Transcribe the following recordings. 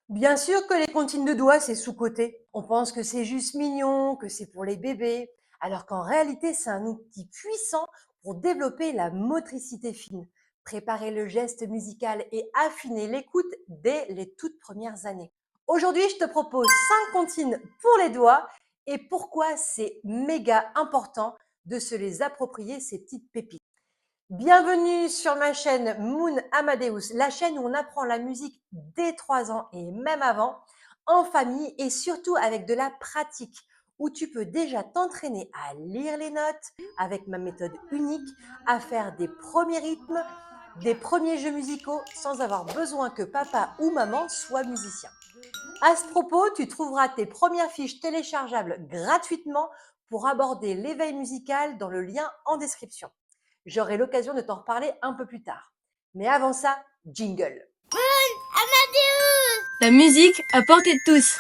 Bien sûr que les comptines de doigts, c'est sous-coté. On pense que c'est juste mignon, que c'est pour les bébés, alors qu'en réalité, c'est un outil puissant pour développer la motricité fine, préparer le geste musical et affiner l'écoute dès les toutes premières années. Aujourd'hui, je te propose 5 comptines pour les doigts et pourquoi c'est méga important de se les approprier, ces petites pépites. Bienvenue sur ma chaîne Moon Amadeus, la chaîne où on apprend la musique dès 3 ans et même avant, en famille et surtout avec de la pratique, où tu peux déjà t'entraîner à lire les notes avec ma méthode unique, à faire des premiers rythmes, des premiers jeux musicaux sans avoir besoin que papa ou maman soit musicien. À ce propos, tu trouveras tes premières fiches téléchargeables gratuitement pour aborder l'éveil musical dans le lien en description. J'aurai l'occasion de t'en reparler un peu plus tard. Mais avant ça, jingle. La musique à portée de tous.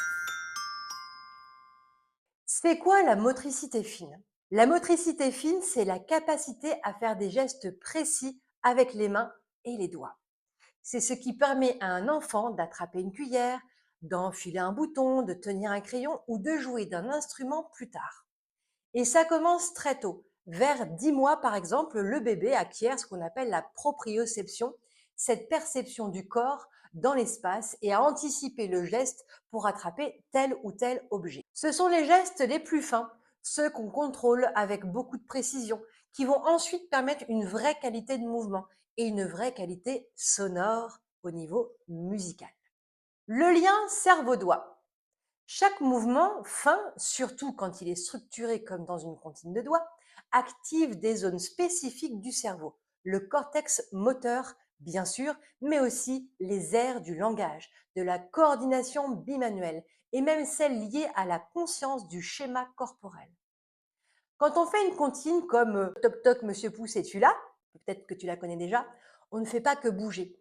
C'est quoi la motricité fine? La motricité fine, c'est la capacité à faire des gestes précis avec les mains et les doigts. C'est ce qui permet à un enfant d'attraper une cuillère, d'enfiler un bouton, de tenir un crayon ou de jouer d'un instrument plus tard. Et ça commence très tôt. Vers 10 mois, par exemple, le bébé acquiert ce qu'on appelle la proprioception, cette perception du corps dans l'espace et à anticiper le geste pour attraper tel ou tel objet. Ce sont les gestes les plus fins, ceux qu'on contrôle avec beaucoup de précision, qui vont ensuite permettre une vraie qualité de mouvement et une vraie qualité sonore au niveau musical. Le lien cerveau-doigt. Chaque mouvement fin, surtout quand il est structuré comme dans une comptine de doigts, active des zones spécifiques du cerveau, le cortex moteur, bien sûr, mais aussi les aires du langage, de la coordination bimanuelle et même celles liées à la conscience du schéma corporel. Quand on fait une comptine comme Toc Toc Monsieur Pouce, es-tu là? Peut-être que tu la connais déjà. On ne fait pas que bouger.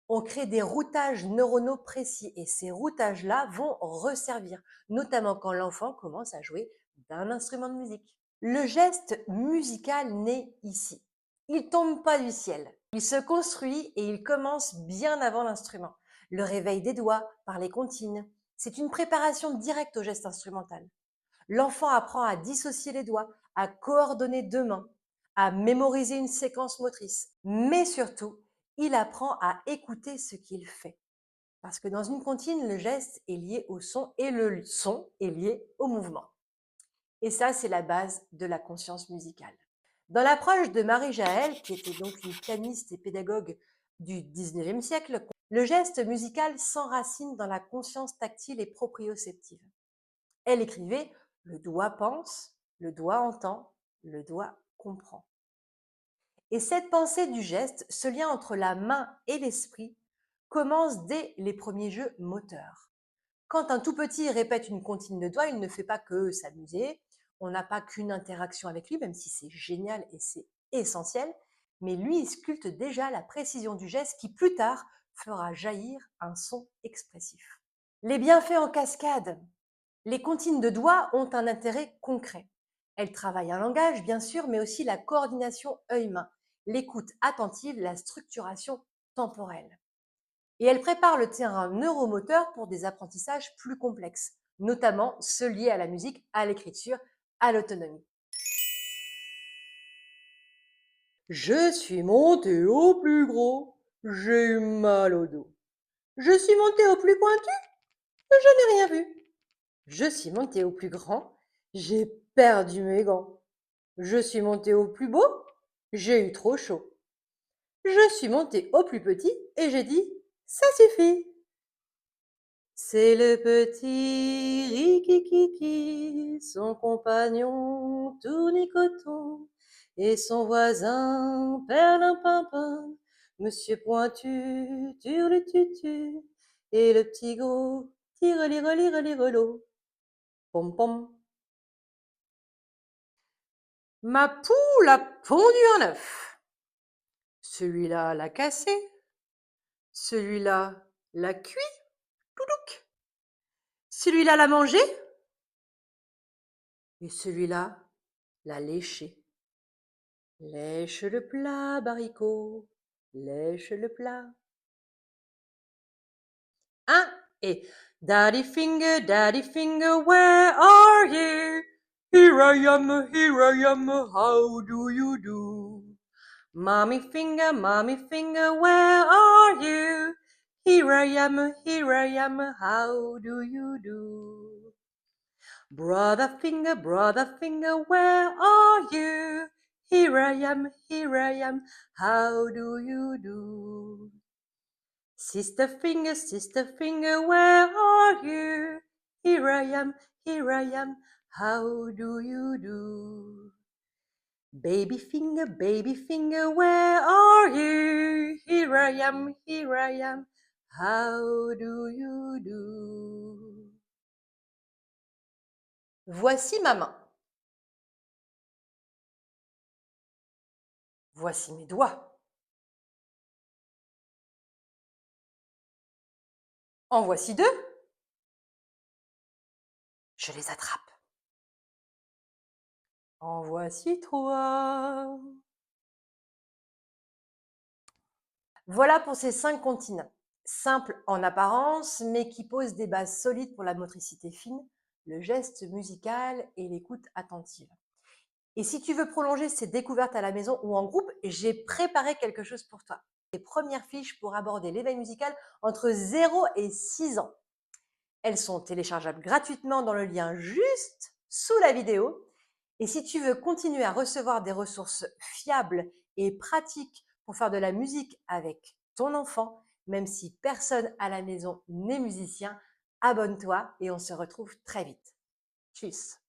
On crée des routages neuronaux précis et ces routages-là vont resservir, notamment quand l'enfant commence à jouer d'un instrument de musique. Le geste musical naît ici. Il tombe pas du ciel. Il se construit et il commence bien avant l'instrument. Le réveil des doigts par les comptines, c'est une préparation directe au geste instrumental. L'enfant apprend à dissocier les doigts, à coordonner deux mains, à mémoriser une séquence motrice. Mais surtout, il apprend à écouter ce qu'il fait. Parce que dans une comptine, le geste est lié au son et le son est lié au mouvement. Et ça, c'est la base de la conscience musicale. Dans l'approche de Marie-Jaël, qui était donc une pianiste et pédagogue du 19e siècle, le geste musical s'enracine dans la conscience tactile et proprioceptive. Elle écrivait: le doigt pense, le doigt entend, le doigt comprend. Et cette pensée du geste, ce lien entre la main et l'esprit, commence dès les premiers jeux moteurs. Quand un tout petit répète une comptine de doigts, il ne fait pas que s'amuser, on n'a pas qu'une interaction avec lui, même si c'est génial et c'est essentiel, mais lui, il sculpte déjà la précision du geste qui, plus tard, fera jaillir un son expressif. Les bienfaits en cascade. Les comptines de doigts ont un intérêt concret. Elles travaillent un langage, bien sûr, mais aussi la coordination œil-main, l'écoute attentive, la structuration temporelle. Et elles préparent le terrain neuromoteur pour des apprentissages plus complexes, notamment ceux liés à la musique, à l'écriture, à l'autonomie. Je suis monté au plus gros, j'ai eu mal au dos. Je suis monté au plus pointu, je n'ai rien vu. Je suis monté au plus grand, j'ai perdu mes gants. Je suis monté au plus beau, j'ai eu trop chaud. Je suis monté au plus petit et j'ai dit: ça suffit. C'est le petit Rikikiki, son compagnon Tournicoton et son voisin Perlimpinpin, Monsieur Pointu, Turlututu et le petit gros Tirelirelirelirelo. Pom pom. Ma poule a pondu un œuf. Celui-là l'a cassé. Celui-là l'a cuit. Toulouk. Celui-là l'a mangé. Et celui-là l'a léché. Lèche le plat, Baricot. Lèche le plat. 1, Et Daddy finger, where are you? Here I am, how do you do? Mommy finger, where are you? Here I am, how do you do? Brother finger, where are you? Here I am, how do you do? Sister finger, where are you? Here I am, how do you do? Baby finger, where are you? Here I am, how do you do? Voici ma main. Voici mes doigts. En voici deux. Je les attrape. En voici trois. Voilà pour ces 5 continents. Simples en apparence, mais qui posent des bases solides pour la motricité fine, le geste musical et l'écoute attentive. Et si tu veux prolonger ces découvertes à la maison ou en groupe, j'ai préparé quelque chose pour toi. Les premières fiches pour aborder l'éveil musical entre 0 et 6 ans. Elles sont téléchargeables gratuitement dans le lien juste sous la vidéo. Et si tu veux continuer à recevoir des ressources fiables et pratiques pour faire de la musique avec ton enfant, même si personne à la maison n'est musicien, abonne-toi et on se retrouve très vite. Tchuss!